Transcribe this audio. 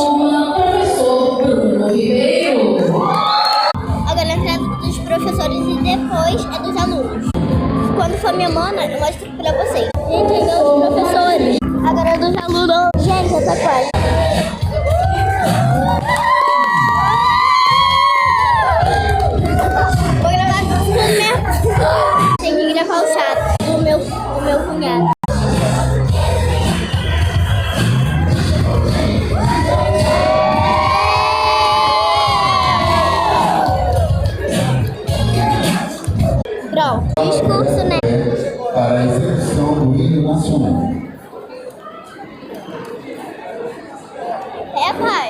com o professor Bruno Ribeiro. Agora a entrada dos professores e depois é dos alunos. Quando for minha mana, eu mostro pra vocês. Gente, aí é os professores. Agora é dos alunos. Gente, já tá quase. Vou gravar tudo mesmo. Tem que gravar o chato do meu cunhado. Pronto, discurso, né? Para a execução do hino nacional. É, pai.